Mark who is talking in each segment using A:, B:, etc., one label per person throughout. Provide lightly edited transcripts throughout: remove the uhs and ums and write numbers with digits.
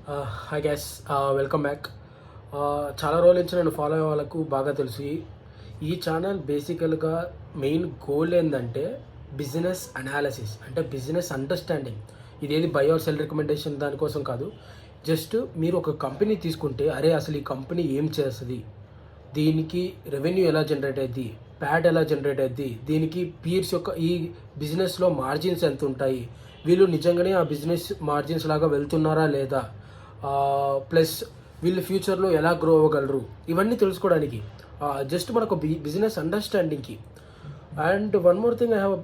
A: Hi gas, welcome back. చాలా రోజుల నుంచి నేను ఫాలో అయ్యే వాళ్ళకు బాగా తెలుసు. ఈ ఛానల్ బేసికల్గా మెయిన్ గోల్ ఏంటంటే బిజినెస్ అనాలిసిస్, అంటే బిజినెస్ అండర్స్టాండింగ్. ఇదేది బై ఆర్ సెల్ రికమెండేషన్ దానికోసం కాదు. జస్ట్ మీరు ఒక కంపెనీ తీసుకుంటే, అరే అసలు ఈ కంపెనీ ఏం చేస్తుంది, దీనికి రెవెన్యూ ఎలా జనరేట్ అయ్యింది, ప్యాడ్ ఎలా జనరేట్ అయ్యింది, దీనికి పీర్స్ యొక్క ఈ బిజినెస్లో మార్జిన్స్ ఎంత ఉంటాయి, వీళ్ళు నిజంగానే ఆ బిజినెస్ మార్జిన్స్ లాగా వెళ్తున్నారా లేదా, ప్లస్ వీళ్ళు ఫ్యూచర్లో ఎలా గ్రో అవ్వగలరు, ఇవన్నీ తెలుసుకోవడానికి జస్ట్ మనకు బిజినెస్ అండర్స్టాండింగ్కి. And one more thing I have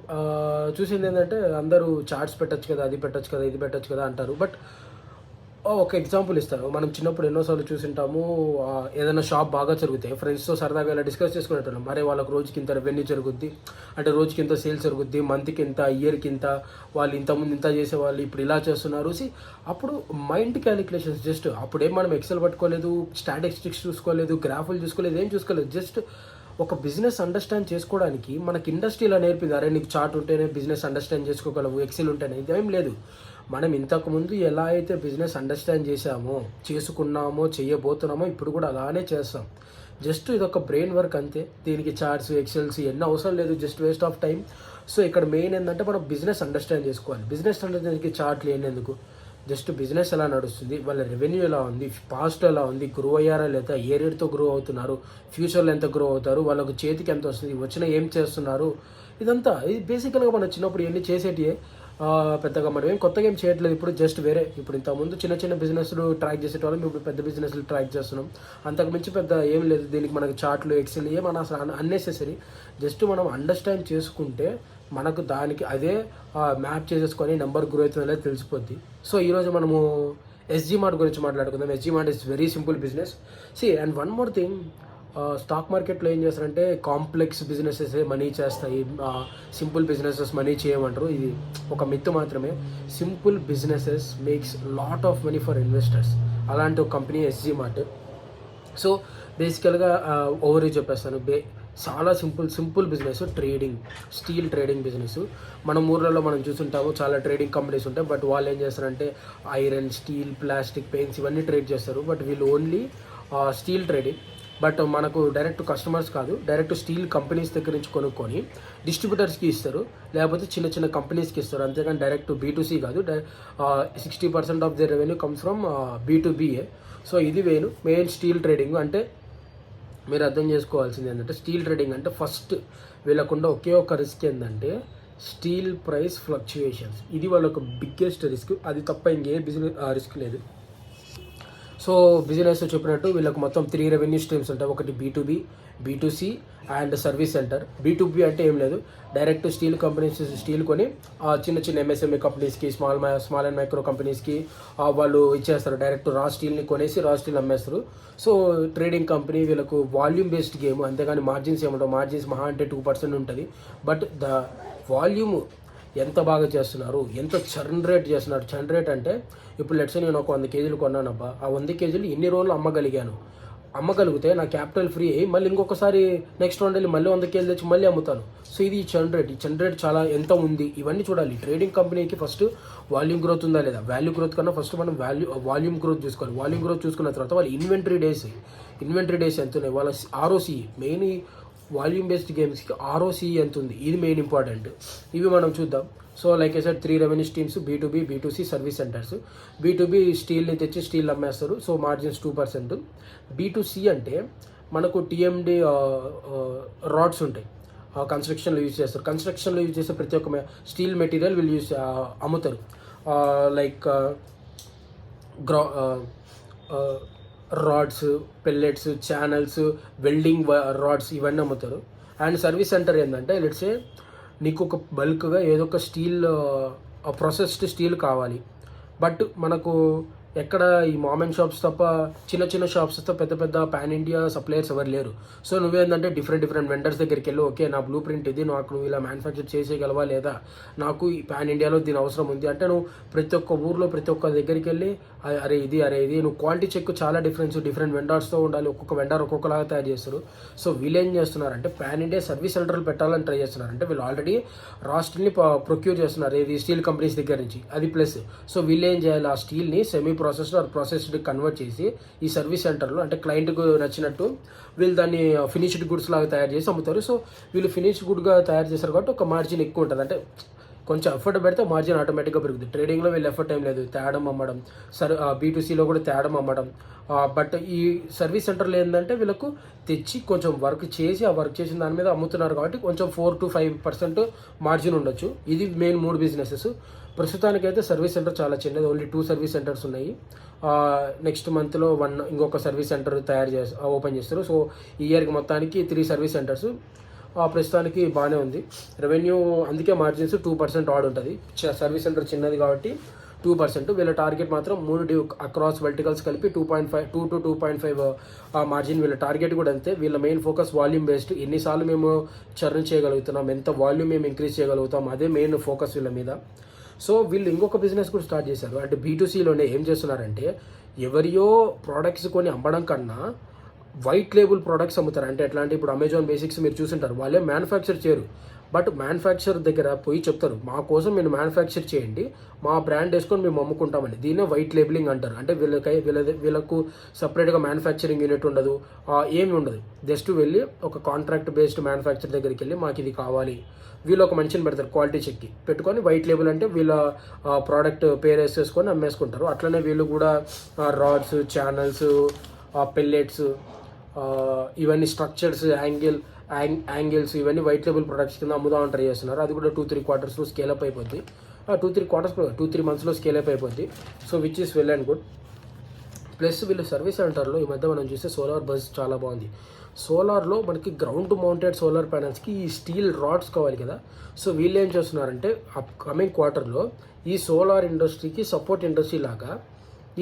A: చూసింది ఏంటంటే, అందరూ చార్ట్స్ పెట్టచ్చు కదా, అది పెట్టచ్చు కదా, ఇది పెట్టచ్చు కదా అంటారు. బట్ ఒక ఎగ్జాంపుల్ ఇస్తాను. మనం చిన్నప్పుడు ఎన్నోసార్లు చూసింటాము, ఏదైనా షాప్ బాగా జరుగుతాయి, ఫ్రెండ్స్తో సరదాగా ఇలా డిస్కస్ చేసుకునేటోళ్ళం. మరే వాళ్ళకి రోజుకి ఇంత రెవెన్యూ జరుగుద్ది, అంటే రోజుకి ఇంత సేల్స్ జరుగుద్ది, మంత్కి ఇంత, ఇయర్కి ఇంత, వాళ్ళు ఇంతకుముందు ఇంత చేసేవాళ్ళు ఇప్పుడు ఇలా చేస్తున్నారు. అప్పుడు మైండ్ క్యాలిక్యులేషన్స్, జస్ట్ అప్పుడేం మనం ఎక్సెల్ పట్టుకోలేదు, స్టాటిస్టిక్స్ చూసుకోలేదు, గ్రాఫులు చూసుకోలేదు, ఏం చూసుకోలేదు. జస్ట్ ఒక బిజినెస్ అండర్స్టాండ్ చేసుకోవడానికి మనకి ఇండస్ట్రీ ఇలా నేర్పింది. అరే నీకు చార్ట్ ఉంటేనే బిజినెస్ అండర్స్టాండ్ చేసుకోగలవు, ఎక్సెల్ ఉంటేనే. ఇదేం లేదు. మనం ఇంతకుముందు ఎలా అయితే బిజినెస్ అండర్స్టాండ్ చేసామో, చేసుకున్నామో, చేయబోతున్నామో, ఇప్పుడు కూడా అలానే చేస్తాం. జస్ట్ ఇదొక బ్రెయిన్ వర్క్ అంతే. దీనికి చార్ట్స్, ఎక్సెల్స్ ఎన్ని అవసరం లేదు, just waste of time. So ఇక్కడ మెయిన్ ఏంటంటే మనం బిజినెస్ అండర్స్టాండ్ చేసుకోవాలి. బిజినెస్ అండర్స్టాండ్కి చార్ట్లు ఏంటెందుకు, జస్ట్ బిజినెస్ ఎలా నడుస్తుంది, వాళ్ళ రెవెన్యూ ఎలా ఉంది, పాస్ట్ ఎలా ఉంది, గ్రో అయ్యారా లేదా, ఏ రేట్తో గ్రో అవుతున్నారు, ఫ్యూచర్లో ఎంత గ్రో అవుతారు, వాళ్ళకు చేతికి ఎంత వస్తుంది, వచ్చిన ఏం చేస్తున్నారు, ఇదంతా. ఇది బేసికల్గా మనం చిన్నప్పుడు ఎన్ని చేసేటివే. పెద్దగా మనం ఏం కొత్తగా ఏం చేయట్లేదు. ఇప్పుడు జస్ట్ వేరే, ఇప్పుడు ఇంతకుముందు చిన్న చిన్న బిజినెస్లు ట్రాక్ చేసేటోళ్ళం, ఇప్పుడు పెద్ద బిజినెస్లు ట్రాక్ చేస్తున్నాం. అంతకు మించి పెద్ద ఏం లేదు. దీనికి మనకి చార్ట్లు, ఎక్సెల్ ఏమన్నా అసలు అన్నెసెసరీ. జస్ట్ మనం అండర్స్టాండ్ చేసుకుంటే మనకు దానికి అదే మ్యాప్ చేసేసుకొని నెంబర్ గ్రో అవుతుందో తెలిసిపోద్ది. సో ఈరోజు మనము ఎస్జీ మార్ట్ గురించి మాట్లాడుకుందాం. SG mart is very simple business. And one more thing, stock మార్కెట్లో ఏం చేస్తారంటే కాంప్లెక్స్ బిజినెసెస్ మనీ చేస్తాయి, సింపుల్ బిజినెసెస్ మనీ చేయమంటారు. ఇది ఒక మిత్ మాత్రమే. Simple businesses makes lot of money for investors. అలాంటి ఒక కంపెనీ ఎస్జీ మార్ట్. సో బేసికల్గా ఓవర్ చెప్పేస్తాను. చాలా simple business trading, steel trading business. మన ఊర్లలో మనం చూసుంటాము, చాలా ట్రేడింగ్ కంపెనీస్ ఉంటాయి. బట్ వాళ్ళు ఏం చేస్తారంటే ఐరన్, స్టీల్, ప్లాస్టిక్, పెయింట్స్ ఇవన్నీ ట్రేడ్ చేస్తారు. బట్ వీళ్ళు ఓన్లీ స్టీల్ ట్రేడింగ్. బట్ మనకు డైరెక్ట్ కస్టమర్స్ కాదు, డైరెక్ట్ స్టీల్ కంపెనీస్ దగ్గర నుంచి కొనుక్కొని డిస్ట్రిబ్యూటర్స్కి ఇస్తారు, లేకపోతే చిన్న చిన్న కంపెనీస్కి ఇస్తారు. అంతేగాని డైరెక్ట్ B2C కాదు. 60% of the revenue comes from B2Bఏ. సో ఇది మెయిన్ స్టీల్ ట్రేడింగ్. అంటే మీరు అర్థం చేసుకోవాల్సింది ఏంటంటే, స్టీల్ ట్రేడింగ్ అంటే ఫస్ట్ వీళ్ళకుండా ఒకే ఒక రిస్క్ ఏంటంటే స్టీల్ ప్రైస్ ఫ్లక్చుయేషన్స్. ఇది వాళ్ళకు బిగ్గెస్ట్ రిస్క్. అది తప్ప ఇంకే బిజినెస్ రిస్క్ లేదు. సో బిజినెస్ చెప్పినట్టు వీళ్ళకి మొత్తం 3 రెవెన్యూ స్ట్రీమ్స్ ఉంటాయి. ఒకటి B2B, B2C and service centre. B2B అంటే ఏం లేదు, డైరెక్ట్ స్టీల్ కంపెనీస్ స్టీల్ కొని చిన్న చిన్న MSME కంపెనీస్కి, స్మాల్ అండ్ మైక్రో కంపెనీస్కి వాళ్ళు ఇచ్చేస్తారు. డైరెక్ట్ రా స్టీల్ని కొనేసి రా స్టీల్ అమ్మేస్తారు. సో ట్రేడింగ్ కంపెనీ వీళ్ళకు వాల్యూమ్ బేస్డ్ గేమ్, అంతేగాని మార్జిన్స్ ఏముంటావు. మార్జిన్స్ మహా అంటే 2% ఉంటుంది. బట్ ద వాల్యూమ్ ఎంత బాగా చేస్తున్నారు, ఎంత చర్న్ రేట్ చేస్తున్నారు. చర్న్ రేట్ అంటే ఇప్పుడు లెట్స్ నేను ఒక 100 కేజీలు కొన్నానబ్బా, ఆ 100 కేజీలు ఎన్ని రోజులు అమ్మగలిగితే నా క్యాపిటల్ ఫ్రీ అయ్యి మళ్ళీ ఇంకొకసారి నెక్స్ట్ రౌండ్ వెళ్ళి మళ్ళీ 100 కేజీలు తెచ్చి మళ్ళీ అమ్ముతాను. సో ఇది చర్న్ రేట్. ఈ చర్న్ రేట్ చాలా ఎంత ఉంది, ఇవన్నీ చూడాలి. ట్రేడింగ్ కంపెనీకి ఫస్ట్ వాల్యూమ్ గ్రోత్ ఉందా లేదా, వాల్యూ గ్రోత్ కన్నా ఫస్ట్ మనం వాల్యూమ్ గ్రోత్ చూసుకోవాలి. వాల్యూమ్ గ్రోత్ చూసుకున్న తర్వాత వాళ్ళ ఇన్వెంటరీ డేస్ ఎంత ఉన్నాయి, వాళ్ళ ROC, మెయిన్ వాల్యూమ్ బేస్డ్ గేమ్స్కి ROC ఎంత ఉంది, ఇది మెయిన్ ఇంపార్టెంట్. ఇవి మనం చూద్దాం. So like I said 3 revenue streams, B2B, B2C, service centres. B2B స్టీల్ని తెచ్చి స్టీల్ అమ్మేస్తారు. So margins 2%. B2C అంటే మనకు TMD రాడ్స్ ఉంటాయి, కన్స్ట్రక్షన్లో యూజ్ చేస్తారు. కన్స్ట్రక్షన్లో యూజ్ చేసే ప్రతి ఒక్క స్టీల్ మెటీరియల్ వీళ్ళు అమ్ముతారు. Like rods, pellets, channels, welding rods ఇవన్నీ అమ్ముతారు. అండ్ సర్వీస్ సెంటర్ ఏంటంటే లెట్సే నీకు ఒక బల్క్గా ఏదో ఒక స్టీల్ ప్రాసెస్డ్ స్టీల్ కావాలి. బట్ మనకు ఎక్కడ ఈ మామ్ అండ్ షాప్స్ తప్ప, చిన్న చిన్న షాప్స్తో పెద్ద పెద్ద పాన్ ఇండియా సప్లయర్స్ ఎవరు లేరు. సో నువ్వేంటంటే డిఫరెంట్ వెండర్స్ దగ్గరికి వెళ్ళి, ఓకే నా బ్లూ ప్రింట్ ఇది, నాకు నువ్వు ఇలా మ్యానుఫ్యాక్చర్ చేసేయగలవా లేదా, నాకు ఈ పాన్ ఇండియాలో దీని అవసరం ఉంది అంటే నువ్వు ప్రతి ఒక్క ఊర్లో ప్రతి ఒక్క దగ్గరికి వెళ్ళి అరే ఇది నువ్వు క్వాలిటీ చెక్ చాలా డిఫరెంట్ వెండర్స్తో ఉండాలి. ఒక్కొక్క వెండర్ ఒక్కొక్కలాగా తయారు చేస్తారు. సో వీళ్ళు ఏం చేస్తున్నారంటే పాన్ ఇండియా సర్వీస్ సెంటర్లు పెట్టాలని ట్రై చేస్తున్నారు. అంటే వీళ్ళు ఆల్రెడీ రా స్టీల్ని ప్రొక్యూర్ చేస్తున్నారు, ఇది స్టీల్ కంపెనీస్ దగ్గర నుంచి, అది ప్లస్. సో వీళ్ళు ఏం చేయాలి, ఆ స్టీల్ని సెమీ ప్రాసెస్లో ఆ ప్రాసెస్డ్ కన్వర్ట్ చేసి ఈ సర్వీస్ సెంటర్లో అంటే క్లయింట్కు నచ్చినట్టు వీళ్ళు దాన్ని ఫినిష్డ్ గుడ్స్ లాగా తయారు చేసి అమ్ముతారు. సో వీళ్ళు ఫినిష్డ్ గుడ్గా తయారు చేస్తారు కాబట్టి ఒక మార్జిన్ ఎక్కువ ఉంటుంది. అంటే కొంచెం ఎఫర్ట్ పెడితే మార్జిన్ ఆటోమేటిక్గా పెరుగుతుంది. ట్రేడింగ్లో వీళ్ళు ఎఫర్ట్ ఏం లేదు, తేడం అమ్మడం, B2Cలో కూడా తేడం అమ్మడం. బట్ ఈ సర్వీస్ సెంటర్లో ఏంటంటే వీళ్ళకు తెచ్చి కొంచెం వర్క్ చేసి ఆ వర్క్ చేసిన దాని మీద అమ్ముతున్నారు కాబట్టి కొంచెం 4 to 5% మార్జిన్ ఉండొచ్చు. ఇది మెయిన్ 3 బిజినెసెస్. ప్రస్తుతానికైతే సర్వీస్ సెంటర్ చాలా చిన్నది, ఓన్లీ 2 సర్వీస్ సెంటర్స్ ఉన్నాయి. నెక్స్ట్ మంత్లో ఇంకొక సర్వీస్ సెంటర్ ఓపెన్ చేస్తారు. సో ఈ ఇయర్కి మొత్తానికి 3 సర్వీస్ సెంటర్స్. ప్రస్తుతానికి బాగానే ఉంది రెవెన్యూ. అందుకే మార్జిన్స్ 2% ఆడ్ ఉంటుంది. సర్వీస్ సెంటర్ చిన్నది కాబట్టి 2%. వీళ్ళ టార్గెట్ మాత్రం 3 అక్రాస్ వర్టికల్స్ కలిపి 2 to 2.5 మార్జిన్ వీళ్ళ టార్గెట్ కూడా అంతే. వీళ్ళ మెయిన్ ఫోకస్ వాల్యూమ్ బేస్డ్. ఎన్నిసార్లు మేము చర్న్ చేయగలుగుతున్నాం, ఎంత వాల్యూమ్ మేము ఇంక్రీజ్ చేయగలుగుతాం, అదే మెయిన్ ఫోకస్ వీళ్ళ మీద. సో వీళ్ళు ఇంకొక బిజినెస్ కూడా స్టార్ట్ చేశారు. అంటే B2Cలోనే ఏం చేస్తున్నారంటే ఎవరియో ప్రోడక్ట్స్ కొని అమ్మడం కన్నా వైట్ లేబుల్ ప్రోడక్ట్స్ అమ్ముతారు. అంటే ఎట్లా అంటే ఇప్పుడు అమెజాన్ బేసిక్స్ మీరు చూసింటారు, వాళ్ళే మ్యానుఫ్యాక్చర్ చేయరు. బట్ మ్యానుఫ్యాక్చర్ దగ్గర పోయి చెప్తారు, మా కోసం మీరు మ్యానుఫ్యాక్చర్ చేయండి, మా బ్రాండ్ వేసుకొని మేము అమ్ముకుంటామని. దీన్నే వైట్ లేబులింగ్ అంటారు. అంటే వీళ్ళకు సపరేట్గా మ్యానుఫ్యాక్చరింగ్ యూనిట్ ఉండదు, ఏమి ఉండదు. జస్ట్ వెళ్ళి ఒక కాంట్రాక్ట్ బేస్డ్ మ్యానుఫ్యాక్చర్ దగ్గరికి వెళ్ళి మాకు ఇది కావాలి, వీళ్ళు ఒక మనిషిని పెడతారు క్వాలిటీ చెక్కి పెట్టుకొని. వైట్ లేబుల్ అంటే వీళ్ళ ప్రోడక్ట్ పేరు వేసేసుకొని అమ్మేసుకుంటారు. అట్లనే వీళ్ళు కూడా రాడ్స్, ఛానల్స్, పెల్లెట్స్, ఇవన్నీ స్ట్రక్చర్స్, యాంగిల్స్ ఇవన్నీ వైట్ లేబుల్ ప్రొడక్ట్స్ కింద అమ్ముదామని ట్రై చేస్తున్నారు. అది కూడా 2-3 క్వార్టర్స్లో స్కేలప్ అయిపోద్ది. 2-3 మంత్స్లో స్కేలప్ అయిపోద్ది. So which is well and good. Plus వీళ్ళు సర్వీస్ సెంటర్లో ఈ మధ్య మనం చూస్తే సోలార్ బస్ చాలా బాగుంది. సోలార్లో మనకి గ్రౌండ్ మౌంటెడ్ సోలార్ ప్యానల్స్కి ఈ స్టీల్ రాడ్స్ కావాలి కదా. సో వీళ్ళు ఏం చేస్తున్నారంటే అప్కమింగ్ క్వార్టర్లో ఈ సోలార్ ఇండస్ట్రీకి సపోర్ట్ ఇండస్ట్రీ లాగా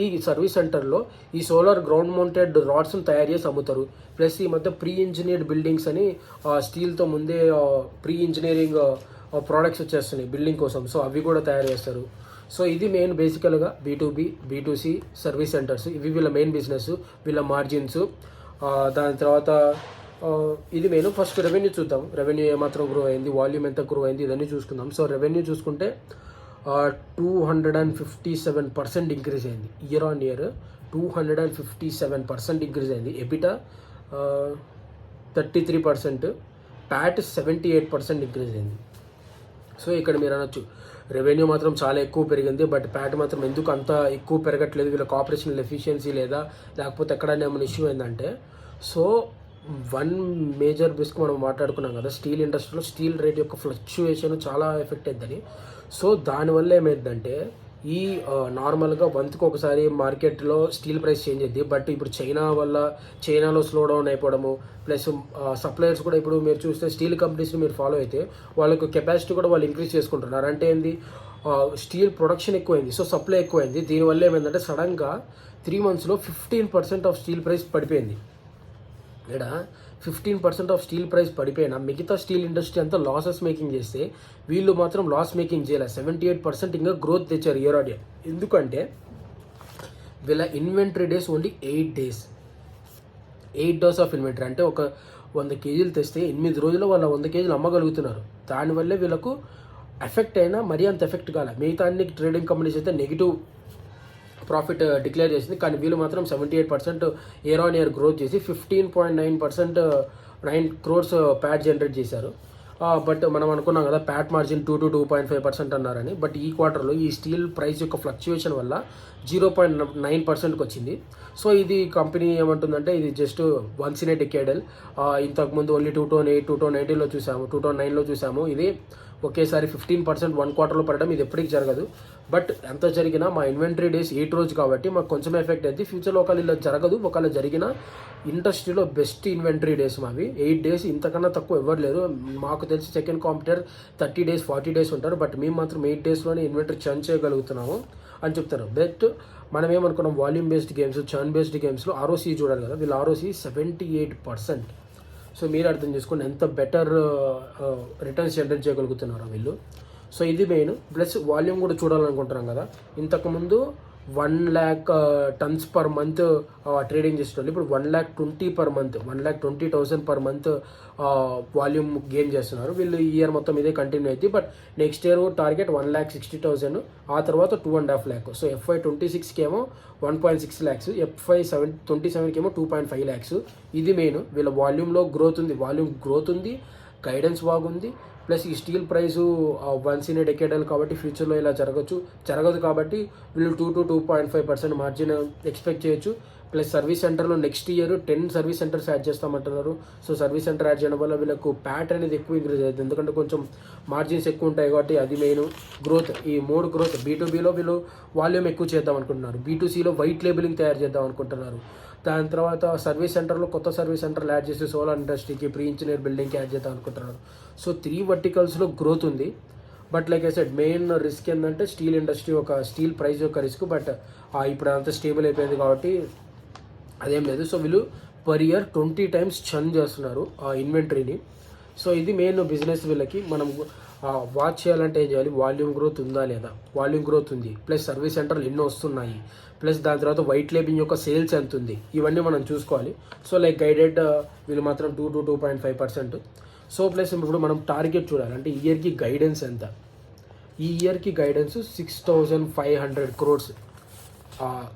A: ఈ సర్వీస్ సెంటర్లో ఈ సోలార్ గ్రౌండ్ మౌంటెడ్ రాడ్స్ని తయారు చేసి అమ్ముతారు. ప్లస్ ఈ మధ్య ప్రీ ఇంజనీర్డ్ బిల్డింగ్స్ అని స్టీల్తో ముందే ప్రీ ఇంజనీరింగ్ ప్రోడక్ట్స్ వచ్చేస్తున్నాయి బిల్డింగ్ కోసం. సో అవి కూడా తయారు చేస్తారు. సో ఇది మెయిన్ బేసికల్గా B2B, B2C సర్వీస్ సెంటర్స్. ఇవి వీళ్ళ మెయిన్ బిజినెస్, వీళ్ళ మార్జిన్స్. దాని తర్వాత ఇది మెయిన్. ఫస్ట్ రెవెన్యూ చూద్దాం. రెవెన్యూ ఏమాత్రం గ్రో అయింది, వాల్యూమ్ ఎంత గ్రో అయింది, ఇదన్నీ చూసుకుందాం. సో రెవెన్యూ చూసుకుంటే 257% ఇంక్రీజ్ అయింది ఇయర్ ఆన్ ఇయర్. 257% ఇంక్రీజ్ అయింది. ఎబిటా 33%, ప్యాట్ 78% ఇంక్రీజ్ అయింది. సో ఇక్కడ మీరు అనొచ్చు రెవెన్యూ మాత్రం చాలా ఎక్కువ పెరిగింది, బట్ ప్యాట్ మాత్రం ఎందుకు అంత ఎక్కువ పెరగట్లేదు, వీళ్ళకి ఆపరేషనల్ ఎఫిషియన్సీ లేదా లేకపోతే ఎక్కడైనా ఏమైనా ఇష్యూ ఏంటంటే, సో వన్ మేజర్ రిస్క్ మనం మాట్లాడుకున్నాం కదా, స్టీల్ ఇండస్ట్రీలో స్టీల్ రేట్ యొక్క ఫ్లక్చుయేషన్ చాలా ఎఫెక్ట్ అవుతుంది. సో దానివల్ల ఏమైందంటే ఈ నార్మల్గా వంతుకు ఒకసారి మార్కెట్లో స్టీల్ ప్రైస్ చేంజ్ అయింది. బట్ ఇప్పుడు చైనాలో స్లో డౌన్ అయిపోవడము, ప్లస్ సప్లయర్స్ కూడా ఇప్పుడు మీరు చూస్తే స్టీల్ కంపెనీస్ని మీరు ఫాలో అయితే వాళ్ళకు కెపాసిటీ కూడా వాళ్ళు ఇంక్రీజ్ చేసుకుంటున్నారు. అంటే ఏంది, స్టీల్ ప్రొడక్షన్ ఎక్కువైంది, సో సప్లై ఎక్కువైంది. దీనివల్ల ఏమైందంటే సడన్గా 3 monthsలో 15% ఆఫ్ స్టీల్ ప్రైస్ పడిపోయింది. ఇక్కడ 15% ఆఫ్ స్టీల్ ప్రైస్ పడిపోయినా మిగతా స్టీల్ ఇండస్ట్రీ అంతా లాసెస్ మేకింగ్ చేస్తే వీళ్ళు మాత్రం లాస్ మేకింగ్ చేయలేదు. 78% ఇంకా గ్రోత్ తెచ్చారు ఇయర్ ఆన్ ఇయర్. ఎందుకంటే వీళ్ళ inventory days only 8 days. 8 days of inventory. అంటే ఒక 100 kgs తెస్తే 8 రోజుల్లో వాళ్ళు 100 kgs అమ్మగలుగుతున్నారు. దానివల్లే వీళ్ళకు ఎఫెక్ట్ అయినా మరీ అంత ఎఫెక్ట్ కాలే. మిగతా అన్ని ట్రేడింగ్ కంపెనీస్ అయితే నెగిటివ్ ప్రాఫిట్ డిక్లేర్ చేసింది, కానీ వీళ్ళు మాత్రం 78% ఇయర్ ఆన్ ఇయర్ గ్రోత్ చేసి 15.9% 9 crores ప్యాట్ జనరేట్ చేశారు. బట్ మనం అనుకున్నాం కదా ప్యాట్ మార్జిన్ 2 to 2.5% అన్నారని. బట్ ఈ క్వార్టర్లో ఈ స్టీల్ ప్రైస్ యొక్క ఫ్లక్చుయేషన్ వల్ల 0.9%కి వచ్చింది. సో ఇది కంపెనీ ఏమంటుందంటే ఇది just once in A decadal. ఇంతకుముందు ఓన్లీ 2008, 2019లో చూసాము, 2009లో చూసాము. ఇది ఒకేసారి 15% 1 quarterలో పడడం ఇది ఎప్పటికీ జరగదు. బట్ ఎంత జరిగినా మా ఇన్వెంటరీ డేస్ 8 రోజు కాబట్టి మాకు కొంచెం ఎఫెక్ట్ అయింది. ఫ్యూచర్లో ఒకవేళ ఇలా జరగదు, ఒకవేళ జరిగినా ఇండస్ట్రీలో బెస్ట్ ఇన్వెంటరీ డేస్ మావి 8 days. ఇంతకన్నా తక్కువ ఎవరు లేరు. మాకు తెలిసి సెకండ్ కాంపిటర్ 30 days 40 days ఉంటారు, బట్ మేము మాత్రం 8 daysలోనే ఇన్వెంటరీ చర్న్ చేయగలుగుతున్నాము అని చెప్తారు. బట్ మనం ఏమనుకున్నాం, volume based games, churn based గేమ్స్లో ROC చూడాలి కదా, వీళ్ళు ROC 78%. సో మీరు అర్థం చేసుకోండి ఎంత బెటర్ రిటర్న్స్ జనరేట్ చేయగలుగుతున్నారో వీళ్ళు. సో ఇది మెయిన్. ప్లస్ వాల్యూమ్ కూడా చూడాలనుకుంటున్నాం కదా. ఇంతకుముందు 1 lakh turns per month trading చేసేటోళ్ళు ఇప్పుడు 1,20,000 per month 1,20,000 per month volume gain చేస్తున్నారు. వీళ్ళు ఈ ఇయర్ మొత్తం ఇదే కంటిన్యూ అవుతుంది. బట్ నెక్స్ట్ ఇయర్ టార్గెట్ 1,60,000, ఆ తర్వాత 2.5 lakh. సో FY26కి ఏమో 1.6 lakhs, FY27కి ఏమో 2.5 lakhs. ఇది మెయిన్. వీళ్ళ వాల్యూమ్ గ్రోత్ ఉంది, గైడెన్స్ బాగుంది. ప్లస్ ఈ steel price once in a decadal కాబట్టి ఫ్యూచర్లో ఇలా జరగదు కాబట్టి వీళ్ళు 2 to 2.5% మార్జిన్ ఎక్స్పెక్ట్ చేయొచ్చు. ప్లస్ సర్వీస్ సెంటర్లో next year 10 service centres add చేస్తామంటున్నారు. సో సర్వీస్ సెంటర్ యాడ్ చేయడం వల్ల వీళ్ళకు ప్యాట్ అనేది ఎక్కువ ఇంక్రీజ్ అవుతుంది, ఎందుకంటే కొంచెం మార్జిన్స్ ఎక్కువ ఉంటాయి కాబట్టి అది మెయిన్. గ్రోత్, ఈ 3 గ్రోత్. B2Bలో వీళ్ళు వాల్యూమ్ ఎక్కువ చేద్దాం అనుకుంటున్నారు, B2Cలో వైట్ లేబులింగ్ తయారు చేద్దాం అనుకుంటున్నారు. దాని తర్వాత సర్వీస్ సెంటర్లో కొత్త సర్వీస్ సెంటర్లు యాడ్ చేసి సోలార్ ఇండస్ట్రీకి, ప్రీ ఇంజనీర్ బిల్డింగ్కి యాడ్ చేద్దాం అనుకుంటున్నారు. సో 3 వర్టికల్స్లో గ్రోత్ ఉంది. But like I said main risk ఏంటంటే స్టీల్ ఇండస్ట్రీ, స్టీల్ ప్రైస్ యొక్క రిస్క్. బట్ ఇప్పుడు అంతా స్టేబుల్ అయిపోయింది కాబట్టి అదేం లేదు. సో వీళ్ళు పర్ ఇయర్ 20 times చర్న్ చేస్తున్నారు ఆ ఇన్వెంటరీని. సో ఇది మెయిన్ బిజినెస్. వీళ్ళకి మనం వాచ్ చేయాలంటే ఏం చేయాలి, వాల్యూమ్ గ్రోత్ ఉందా లేదా. వాల్యూమ్ గ్రోత్ ఉంది, ప్లస్ సర్వీస్ సెంటర్లు ఎన్నో వస్తున్నాయి, ప్లస్ దాని తర్వాత వైట్ లేబింగ్ యొక్క సేల్స్ ఎంత ఉంది, ఇవన్నీ మనం చూసుకోవాలి. సో లైక్ గైడెడ్ వీళ్ళు మాత్రం 2 to 2.5%. సో ప్లస్ ఇప్పుడు మనం టార్గెట్ చూడాలి, అంటే ఇయర్కి గైడెన్స్ ఎంత. ఈ ఇయర్కి గైడెన్స్ 6,500 crores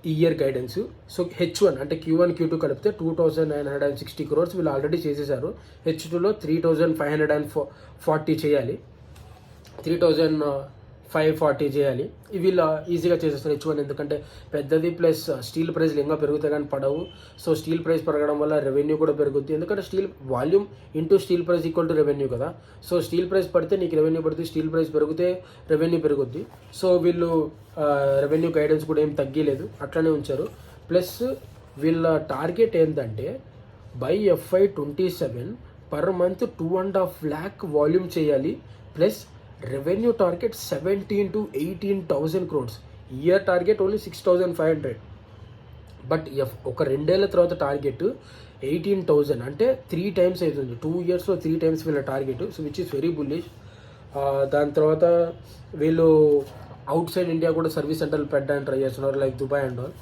A: ఈ ఇయర్ గైడెన్స్. సో H1 అంటే Q1 Q2 కలిపితే 2,960 crores వీళ్ళు ఆల్రెడీ చేసేసారు. H2లో 3,540 చేయాలి, 3,540 చేయాలి. వీళ్ళు ఈజీగా చేసేస్తారు H1, ఎందుకంటే పెద్దది, ప్లస్ స్టీల్ ప్రైస్లు ఇంకా పెరుగుతాయి కానీ పడవు. సో స్టీల్ ప్రైస్ పెరగడం వల్ల రెవెన్యూ కూడా పెరుగుద్ది, ఎందుకంటే steel volume into steel price equal to revenue కదా. సో స్టీల్ ప్రైస్ పడితే నీకు రెవెన్యూ పడుతుంది, స్టీల్ ప్రైస్ పెరిగితే రెవెన్యూ పెరుగుద్ది. సో వీళ్ళు రెవెన్యూ గైడెన్స్ కూడా ఏం తగ్గలేదు, అట్లనే ఉంచారు. ప్లస్ వీళ్ళ టార్గెట్ ఏంటంటే by FY27 per month 2.5 lakh volume చేయాలి. Plus revenue target 17,000 to 18,000 crores. Year target only 6,500. But ఒక 2 ఏళ్ల తర్వాత టార్గెట్ 18,000, అంటే 3 times అవుతుంది. 2 yearsలో 3 times వీళ్ళ target. So which is very bullish. దాని తర్వాత వీళ్ళు అవుట్ సైడ్ ఇండియా కూడా సర్వీస్ సెంటర్లు పెట్టడానికి ట్రై చేస్తున్నారు, like Dubai and all.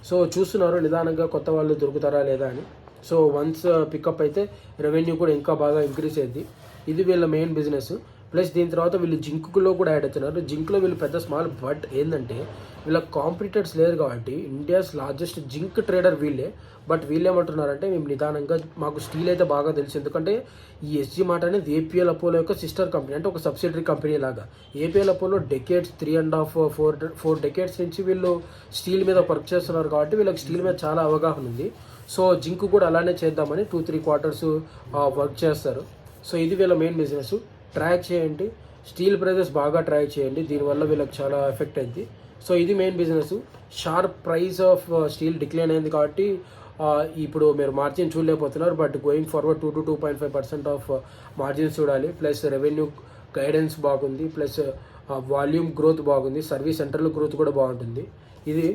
A: So చూస్తున్నారు నిదానంగా కొత్త వాళ్ళు దొరుకుతారా లేదా అని. సో వన్స్ పికప్ అయితే రెవెన్యూ కూడా ఇంకా బాగా ఇంక్రీజ్ అయ్యింది. ఇది వీళ్ళ మెయిన్ బిజినెస్. ప్లస్ దీని తర్వాత వీళ్ళు జింక్లో కూడా యాడ్ అవుతున్నారు. జింక్లో వీళ్ళు పెద్ద స్మాల్, బట్ ఏంటంటే వీళ్ళ కాంపిటీటర్స్ లేరు కాబట్టి ఇండియాస్ లార్జెస్ట్ జింక్ ట్రేడర్ వీళ్ళే. బట్ వీళ్ళేమంటున్నారంటే మేము నిదానంగా, మాకు స్టీల్ అయితే బాగా తెలుసు, ఎందుకంటే ఈ SG Mart అనేది APL అపోలో యొక్క సిస్టర్ కంపెనీ, అంటే ఒక సబ్సిడరీ కంపెనీ లాగా. APL అపోలో డెకేడ్స్ 3.5-4 decades నుంచి వీళ్ళు స్టీల్ మీద వర్క్ చేస్తున్నారు కాబట్టి వీళ్ళకి స్టీల్ మీద చాలా అవగాహన ఉంది. సో జింక్ కూడా అలానే చేద్దామని 2-3 quarters వర్క్ చేస్తారు. సో ఇది వీళ్ళ మెయిన్ బిజినెస్. ట్రాక్ చేయండి, స్టీల్ ప్రైజెస్ బాగా ట్రాక్ చేయండి, దీనివల్ల వీళ్ళకి చాలా ఎఫెక్ట్ అయింది. సో ఇది main business. Sharp price of steel decline అయింది కాబట్టి ఇప్పుడు మీరు మార్జిన్ చూడలేకపోతున్నారు. But going forward 2 to 2.5% of margins చూడాలి. ప్లస్ రెవెన్యూ గైడెన్స్ బాగుంది, ప్లస్ వాల్యూమ్ గ్రోత్ బాగుంది, సర్వీస్ సెంటర్లో గ్రోత్ కూడా బాగుంటుంది. ఇది